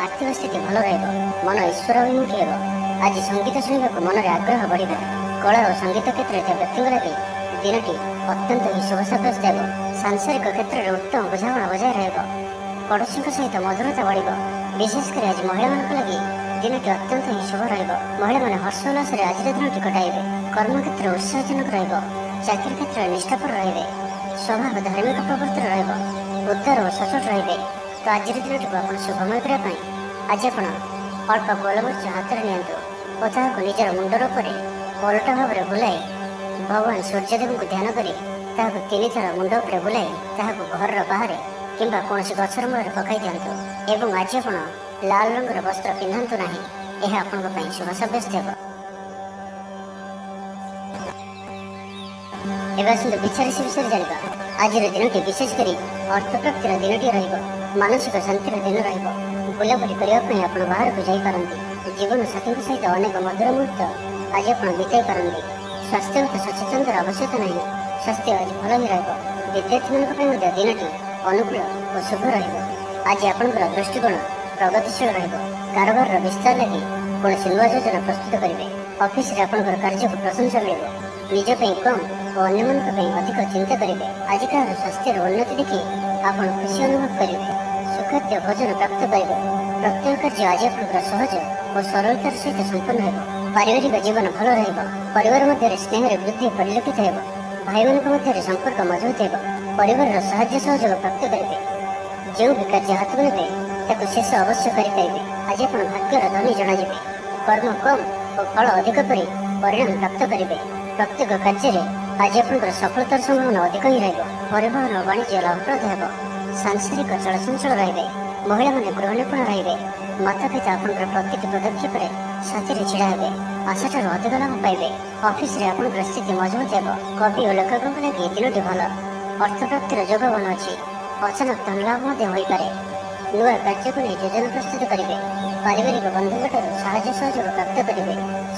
ଆର୍ଥିକ ସ୍ଥିତି ଭଲ ରହିବ, ମନ ଈଶ୍ୱର ଅଭିମୁଖୀ ହେବ, ଆଜି ସଙ୍ଗୀତ ଶୁଣିବାକୁ ମନରେ ଆଗ୍ରହ ବଢ଼ିବ, କଳା ଓ ସଙ୍ଗୀତ କ୍ଷେତ୍ରରେ ଥିବା ବ୍ୟକ୍ତିଙ୍କ ଲାଗି ଦିନଟି ଅତ୍ୟନ୍ତ ହିଁ ଶୁଭ ସାବ୍ୟସ୍ତ ହେବ, ସାଂସାରିକ କ୍ଷେତ୍ରରେ ଉତ୍ତମ ବୁଝାମଣା ବଜାୟ ରହିବ, ପଡ଼ୋଶୀଙ୍କ ସହିତ ମଧୁରତା ବଢ଼ିବ, ବିଶେଷ କରି ଆଜି ମହିଳାମାନଙ୍କ ଲାଗି ଦିନଟି ଅତ୍ୟନ୍ତ ହିଁ ଶୁଭ ରହିବ, ମହିଳାମାନେ ହର୍ଷ ଉଲ୍ଲାସରେ ଆଜିର ଦିନଟି କଟାଇବେ, କର୍ମକ୍ଷେତ୍ର ଉତ୍ସାହଜନକ ରହିବ, ଚାକିରି କ୍ଷେତ୍ରରେ ନିଷ୍ଠାପର ରହିବେ, ସ୍ୱଭାବ ଧାର୍ମିକ ପ୍ରବୃତ୍ତିର ରହିବ, ଉଦାର ଓ ସଚୋଟ ରହିବେ। ତ ଆଜିର ଦିନଟିକୁ ଆପଣ ଶୁଭମୟ କରିବା ପାଇଁ ଆଜି ଆପଣ ଅଳ୍ପ ଗୋଲମରିଚ ହାତରେ ନିଅନ୍ତୁ ଓ ତାହାକୁ ନିଜର ମୁଣ୍ଡର ଉପରେ ଓଲଟା ଭାବରେ ବୁଲାଇ ଭଗବାନ ସୂର୍ଯ୍ୟଦେବଙ୍କୁ ଧ୍ୟାନ କରି ତାହାକୁ 3 ଥର ମୁଣ୍ଡ ଉପରେ ବୁଲାଇ ତାହାକୁ ଘରର ବାହାରେ କିମ୍ବା କୌଣସି ଗଛର ମୂଳରେ ପକାଇ ଦିଅନ୍ତୁ ଏବଂ ଆଜି ଆପଣ ଲାଲ ରଙ୍ଗର ବସ୍ତ୍ର ପିନ୍ଧନ୍ତୁ ନାହିଁ, ଏହା ଆପଣଙ୍କ ପାଇଁ ଶୁଭ ସାବ୍ୟସ୍ତ ହେବ। ଏବେ ଆସନ୍ତୁ ବିଛା ରାଶି ବିଷୟରେ ଜାଣିବା। ଆଜିର ଦିନଟି ବିଶେଷ କରି ଅର୍ଥପ୍ରାପ୍ତିର ଦିନଟିଏ ରହିବ, ମାନସିକ ଶାନ୍ତିର ଦିନ ରହିବ, ବୁଲାବୁଲି କରିବା ପାଇଁ ଆପଣ ବାହାରକୁ ଯାଇପାରନ୍ତି, ଜୀବନସାଥୀଙ୍କ ସହିତ ଅନେକ ମଧୁର ମୁହୂର୍ତ୍ତ ଆଜି ଆପଣ ବିତାଇ ପାରନ୍ତି, ସ୍ୱାସ୍ଥ୍ୟଗତ ସଚେତନତାର ଆବଶ୍ୟକତା ନାହିଁ, ସ୍ୱାସ୍ଥ୍ୟ ଆଜି ଭଲ ହିଁ ରହିବ, ବିଦ୍ୟାର୍ଥୀମାନଙ୍କ ପାଇଁ ମଧ୍ୟ ଦିନଟି ଅନୁକୂଳ ଓ ଶୁଭ ରହିବ, ଆଜି ଆପଣଙ୍କର ଦୃଷ୍ଟିକୋଣ ପ୍ରଗତିଶୀଳ ରହିବ, କାରବାରର ବିସ୍ତାର ଲାଗି କୌଣସି ନୂଆ ଯୋଜନା ପ୍ରସ୍ତୁତ କରିବେ, ଅଫିସରେ ଆପଣଙ୍କର କାର୍ଯ୍ୟକୁ ପ୍ରଶଂସା ମିଳିବ, ନିଜ ପାଇଁ କମ୍ ଓ ଅନ୍ୟମାନଙ୍କ ପାଇଁ ଅଧିକ ଚିନ୍ତା କରିବେ, ଆଜି କାହାର ସ୍ୱାସ୍ଥ୍ୟର ଉନ୍ନତି ଦେଖି ଆପଣ ଖୁସି ଅନୁଭବ କରିବେ, ସୁଖ ସୁଖାଦ୍ୟ ଭୋଜନ ପ୍ରାପ୍ତ କରିବେ। ପ୍ରତ୍ୟେକ କାର୍ଯ୍ୟ ଆଜି ଆପଣଙ୍କର ସହଜ ଓ ସରଳତାର ସହିତ ସମ୍ପନ୍ନ ହେବ। ପାରିବାରିକ ଜୀବନ ଭଲ ରହିବ। ପରିବାର ମଧ୍ୟରେ ସ୍ନେହରେ ବୃଦ୍ଧି ପରିଲକ୍ଷିତ ହେବ। ଭାଇମାନଙ୍କ ମଧ୍ୟରେ ସମ୍ପର୍କ ମଜବୁତ ହେବ। ପରିବାରର ସାହାଯ୍ୟ ସହଯୋଗ ପ୍ରାପ୍ତ କରିବେ। ଯେଉଁ ବି କାର୍ଯ୍ୟ ହାତକୁ ନେବେ ତାକୁ ଶେଷ ଅବଶ୍ୟ କରିପାରିବେ। ଆଜି ଆପଣ ଭାଗ୍ୟର ଧନୀ ଜଣାଯିବେ। କର୍ମ କମ୍ ଓ ଫଳ ଅଧିକ କରି ପରିଣାମ ପ୍ରାପ୍ତ କରିବେ। ପ୍ରତ୍ୟେକ କାର୍ଯ୍ୟରେ ଆଜି ଆପଣଙ୍କର ସଫଳତାର ସମ୍ଭାବନା ଅଧିକ ହିଁ ରହିବ। ପରିବହନ ଓ ବାଣିଜ୍ୟ ଲାଭପ୍ରଦ ହେବ। ସାଂସାରିକ ଚଳଚଞ୍ଚଳ ରହିବେ। ମହିଳାମାନେ ଗୃହ ନିପୁଣ ରହିବେ। ମାତା ପିତା ଆପଣଙ୍କର ପ୍ରତିଟି ପଦକ୍ଷେପରେ ସାଥିରେ ଛିଡ଼ା ହେବେ। ଆଶାଠାରୁ ଅଧିକ ଲାଭ ପାଇବେ। ଅଫିସରେ ଆପଣଙ୍କର ସ୍ଥିତି ମଜବୁତ ହେବ। କବି ଓ ଲେଖକଙ୍କ ଲାଗି ଦିନଟି ଭଲ। ଅର୍ଥପ୍ରାପ୍ତିର ଯୋଗ ଭଲ ଅଛି। ଅଚାନକ ଧନ ଲାଭ ମଧ୍ୟ ହୋଇପାରେ। ନୂଆ କାର୍ଯ୍ୟକୁ ନେଇ ଯୋଜନା ପ୍ରସ୍ତୁତ କରିବେ। ପାରିବାରିକ ବନ୍ଧୁଙ୍କଠାରୁ ସାହାଯ୍ୟ ସହଯୋଗ ପ୍ରାପ୍ତ କରିବେ।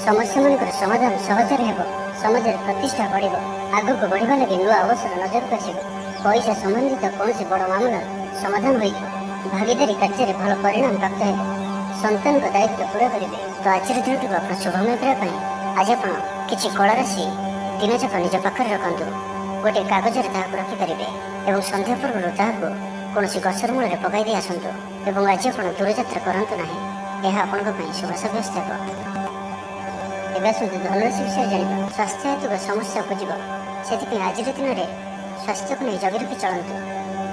ସମସ୍ୟାମାନଙ୍କର ସମାଧାନ ସହଜରେ ହେବ। ସମାଜରେ ପ୍ରତିଷ୍ଠା ବଢ଼ିବ। ଆଗକୁ ବଢ଼ିବା ଲାଗି ନୂଆ ଅବସର ନଜରକୁ ଆସିବ। ପଇସା ସମ୍ବନ୍ଧିତ କୌଣସି ବଡ଼ ମାମଲା ସମାଧାନ ହୋଇଯିବ। ଭାଗିଦାରୀ କାର୍ଯ୍ୟରେ ଭଲ ପରିଣାମ ପ୍ରାପ୍ତ ହେବ। ସନ୍ତାନଙ୍କ ଦାୟିତ୍ୱ ପୂରା କରିବେ। ତ ଆଜିର ଦିନଟିକୁ ଆପଣ ଶୁଭମୟ କରିବା ପାଇଁ ଆଜି ଆପଣ କିଛି କଳା ରାଶି ଦିନଯାକ ନିଜ ପାଖରେ ରଖନ୍ତୁ। ଗୋଟିଏ କାଗଜରେ ତାହାକୁ ରଖିପାରିବେ ଏବଂ ସନ୍ଧ୍ୟା ପୂର୍ବରୁ ତାହାକୁ କୌଣସି ଗଛର ମୂଳରେ ପକାଇ ଦେଇ ଆସନ୍ତୁ ଏବଂ ଆଜି ଆପଣ ଦୂରଯାତ୍ରା କରନ୍ତୁ ନାହିଁ। ଏହା ଆପଣଙ୍କ ପାଇଁ ଶୁଭ ସାବ୍ୟସ୍ତ ହେବ। ଏବେ ଆସନ୍ତୁ ଧନରାଶି ବିଷୟରେ ଜାଣିବା। ସ୍ୱାସ୍ଥ୍ୟ ହେତୁକ ସମସ୍ୟା ଉପୁଜିବ। ସେଥିପାଇଁ ଆଜିର ଦିନରେ ସ୍ୱାସ୍ଥ୍ୟକୁ ନେଇ ଜଗି ରଖି ଚଳନ୍ତୁ।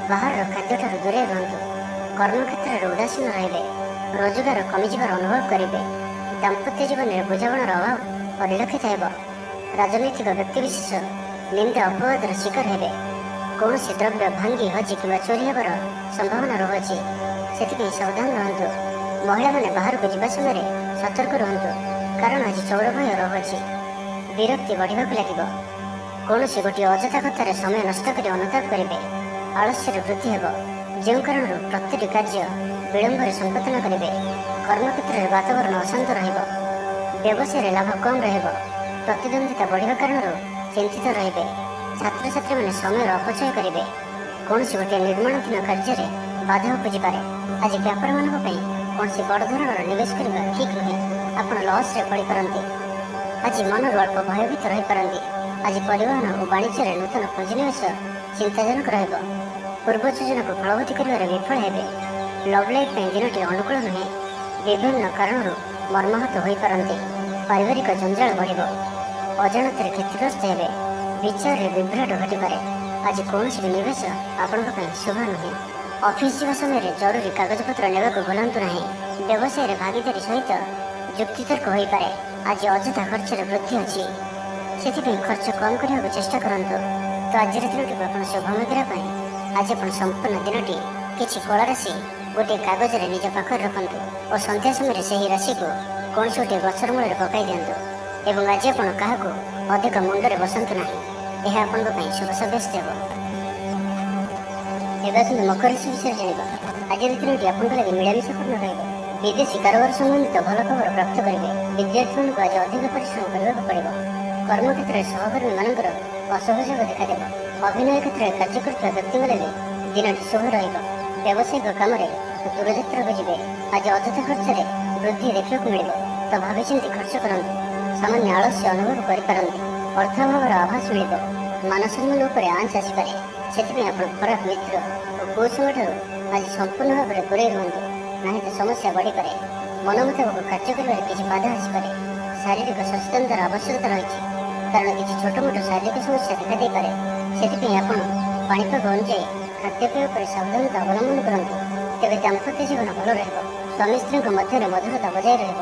ବାହାରର ଖାଦ୍ୟଠାରୁ ଦୂରେଇ ରୁହନ୍ତୁ। କର୍ମକ୍ଷେତ୍ରରେ ଉଦାସୀନ ରହିବେ। ରୋଜଗାର କମିଯିବାର ଅନୁଭବ କରିବେ। ଦାମ୍ପତ୍ୟ ଜୀବନରେ ବୁଝାମଣାର ଅଭାବ ପରିଲକ୍ଷିତ ହେବ। ରାଜନୈତିକ ବ୍ୟକ୍ତିବିଶେଷ ନିନ୍ଦା ଅପବାଦର ଶିକାର ହେବେ। କୌଣସି ଦ୍ରବ୍ୟ ଭାଙ୍ଗି ହଜି କିମ୍ବା ଚୋରି ହେବାର ସମ୍ଭାବନା ରହୁଅଛି। ସେଥିପାଇଁ ସାବଧାନ ରୁହନ୍ତୁ। ମହିଳାମାନେ ବାହାରକୁ ଯିବା ସମୟରେ ସତର୍କ ରୁହନ୍ତୁ, କାରଣ ଆଜି ଚୋର ଭୟ ରହୁଅଛି। ବିରକ୍ତି ବଢ଼ିବାକୁ ଲାଗିବ। କୌଣସି ଗୋଟିଏ ଅଯଥା କଥାରେ ସମୟ ନଷ୍ଟ କରି ଅନୁତାପ କରିବେ। ଆଳସ୍ୟରେ ବୃଦ୍ଧି ହେବ, ଯେଉଁ କାରଣରୁ ପ୍ରତ୍ୟେକଟି କାର୍ଯ୍ୟ ବିଳମ୍ବରେ ସମ୍ପାଦନ କରିବେ। କର୍ମକ୍ଷେତ୍ରରେ ବାତାବରଣ ଅଶାନ୍ତ ରହିବ। ବ୍ୟବସାୟରେ ଲାଭ କମ୍ ରହିବ। ପ୍ରତିଦ୍ୱନ୍ଦିତା ବଢ଼ିବା କାରଣରୁ ଚିନ୍ତିତ ରହିବେ। ଛାତ୍ରଛାତ୍ରୀମାନେ ସମୟର ଅପଚୟ କରିବେ। କୌଣସି ଗୋଟିଏ ନିର୍ମାଣାଧୀନ କାର୍ଯ୍ୟରେ ବାଧା ଉପୁଜିପାରେ। ଆଜି ବ୍ୟାପାରମାନଙ୍କ ପାଇଁ କୌଣସି ବଡ଼ ଧରଣର ନିବେଶ କରିବା ଠିକ୍ ନୁହେଁ। ଆପଣ ଲସ୍ରେ ପଡ଼ିପାରନ୍ତି। ଆଜି ମନରୁ ଅଳ୍ପ ଭୟଭୀତ ରହିପାରନ୍ତି। ଆଜି ପରିବହନ ଓ ବାଣିଜ୍ୟରେ ନୂତନ ପୁଞ୍ଜିନିବେଶ ଚିନ୍ତାଜନକ ରହିବ। ପୂର୍ବ ଯୋଜନାକୁ ଫଳବତୀ କରିବାରେ ବିଫଳ ହେବେ। ଲଭ୍ ଲାଇଫ୍ ପାଇଁ ଦିନଟି ଅନୁକୂଳ ନୁହେଁ। ବିଭିନ୍ନ କାରଣରୁ ମର୍ମାହତ ହୋଇପାରନ୍ତି। ପାରିବାରିକ ଜଞ୍ଜାଳ ବଢ଼ିବ। ଅଜାଣତରେ କ୍ଷତିଗ୍ରସ୍ତ ହେବେ। ବିଚାରରେ ବିଭ୍ରାଟ ଘଟିପାରେ। ଆଜି କୌଣସି ବି ନିବେଶ ଆପଣଙ୍କ ପାଇଁ ଶୁଭ ନୁହେଁ। ଅଫିସ ଯିବା ସମୟରେ ଜରୁରୀ କାଗଜପତ୍ର ନେବାକୁ ଭୁଲନ୍ତୁ ନାହିଁ। ବ୍ୟବସାୟରେ ଭାଗିଦାରୀ ସହିତ ଯୁକ୍ତିତର୍କ ହୋଇପାରେ। ଆଜି ଅଯଥା ଖର୍ଚ୍ଚରେ ବୃଦ୍ଧି ଅଛି। ସେଥିପାଇଁ ଖର୍ଚ୍ଚ କମ୍ କରିବାକୁ ଚେଷ୍ଟା କରନ୍ତୁ। ତ ଆଜିର ଦିନଟିକୁ ଆପଣ ଶୁଭମୟ କରିବା ପାଇଁ ଆଜି ଆପଣ ସମ୍ପୂର୍ଣ୍ଣ ଦିନଟି କିଛି କଳା ରାଶି ଗୋଟିଏ କାଗଜରେ ନିଜ ପାଖରେ ରଖନ୍ତୁ ଓ ସନ୍ଧ୍ୟା ସମୟରେ ସେହି ରାଶିକୁ କୌଣସି ଗୋଟିଏ ଗଛର ମୂଳରେ ପକାଇ ଦିଅନ୍ତୁ ଏବଂ ଆଜି ଆପଣ କାହାକୁ ଅଧିକ ମୁଣ୍ଡରେ ବସାନ୍ତୁ ନାହିଁ। ଏହା ଆପଣଙ୍କ ପାଇଁ ଶୁଭ ସାବ୍ୟସ୍ତ ହେବ। ଏବେ ଆସନ୍ତୁ ମକର ରାଶି ବିଷୟରେ ଜାଣିବା। ଆଜିର ଦିନଟି ଆପଣଙ୍କ ଲାଗି ମିଳାମିଶାପୂର୍ଣ୍ଣ ରହିବ। ବିଦେଶୀ କାରବାର ସମ୍ବନ୍ଧିତ ଭଲ ଖବର ପ୍ରାପ୍ତ କରିବେ। ବିଦ୍ୟାର୍ଥୀମାନଙ୍କୁ ଆଜି ଅଧିକ ପରିଶ୍ରମ କରିବାକୁ ପଡ଼ିବ। କର୍ମକ୍ଷେତ୍ରରେ ସହକର୍ମୀମାନଙ୍କର ଅସହଯୋଗ ଦେଖାଦେବ। ଅଭିନୟ କ୍ଷେତ୍ରରେ କାର୍ଯ୍ୟ କରୁଥିବା ବ୍ୟକ୍ତିଙ୍କ ଲାଗି ଦିନଟି ଶୁଭ ରହିବ। ବ୍ୟବସାୟିକ କାମରେ ଦୂରଯାତ୍ରାକୁ ଯିବେ। ଆଜି ଅଯଥା ଖର୍ଚ୍ଚରେ ବୃଦ୍ଧି ଦେଖିବାକୁ ମିଳିବ, ତ ଭାବିଚିନ୍ତି ଖର୍ଚ୍ଚ କରନ୍ତୁ। ସାମାନ୍ୟ ଆଳସ୍ୟ ଅନୁଭବ କରିପାରନ୍ତି। ଅର୍ଥାଭାବର ଆଭାସ ମିଳିବ। ମାନସମ୍ମାନ ଉପରେ ଆଞ୍ଚ ଆସିପାରେ। ସେଥିପାଇଁ ଆପଣ ଖରାପ ମିତ୍ର ଓ କୁସଙ୍ଗଠାରୁ ଆଜି ସମ୍ପୂର୍ଣ୍ଣ ଭାବରେ ଦୂରେଇ ରୁହନ୍ତୁ, ନାହିଁ ତ ସମସ୍ୟା ବଢ଼ିପାରେ। ମନ ମୁତାବକ କାର୍ଯ୍ୟ କରିବାରେ କିଛି ବାଧା ଆସିପାରେ। ଶାରୀରିକ ସଚେତନତାର ଆବଶ୍ୟକତା ରହିଛି, କାରଣ କିଛି ଛୋଟମୋଟ ଶାରୀରିକ ସମସ୍ୟା ଦେଖାଦେଇପାରେ। ସେଥିପାଇଁ ଆପଣ ପାଣିପାଗ ଅନୁଯାୟୀ ଖାଦ୍ୟପେୟ ଉପରେ ସାବଧାନତା ଅବଲମ୍ବନ କରନ୍ତୁ। ତେବେ ଦାମ୍ପତ୍ୟ ଜୀବନ ଭଲ ରହିବ। ସ୍ୱାମୀ ସ୍ତ୍ରୀଙ୍କ ମଧ୍ୟରେ ମଧୁରତା ବଜାୟ ରହିବ।